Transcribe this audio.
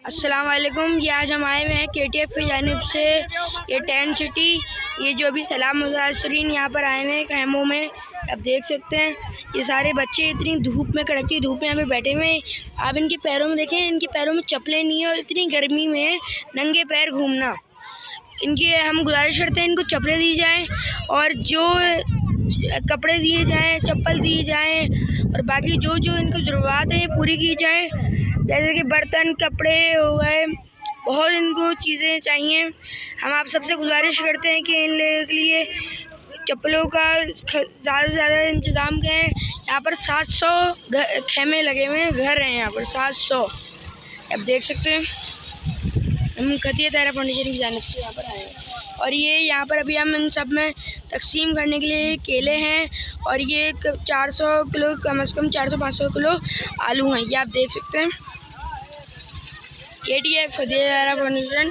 अस्सलाम वालेकुम। ये आज हम आए हुए हैं KTF की जानिब से ये टेंट सिटी। ये जो अभी सलाम मुजासरीन यहाँ पर आए हुए हैं खैमों में, आप देख सकते हैं। ये सारे बच्चे इतनी धूप में, कड़कती धूप में यहाँ पे बैठे हुए हैं। आप इनके पैरों में देखें, इनके पैरों में चप्पलें नहीं है और इतनी गर्मी में नंगे पैर घूमना। इनकी हम गुजारिश करते हैं इनको चप्पलें दी जाएँ और जो कपड़े दिए जाएँ, चप्पल दिए जाएँ और बाकी जो जो इनको ज़रूरत है पूरी की जाए, जैसे कि बर्तन, कपड़े हो गए, बहुत इनको चीज़ें चाहिए। हम आप सबसे गुजारिश करते हैं कि इन लोगों के लिए चप्पलों का ज़्यादा से ज़्यादा इंतज़ाम करें। यहाँ पर 700 खेमे लगे हुए हैं, घर हैं यहाँ पर 700। आप देख सकते हैं, हम खतिया तारा फाउंडेशन की जानिब से यहाँ पर आए हैं। और ये यहाँ पर अभी हम इन सब में तकसीम करने के लिए केले हैं और ये 400 किलो, कम से कम 400-500 किलो आलू हैं। ये आप देख सकते हैं। KTF खतिया तारा फाउंडेशन।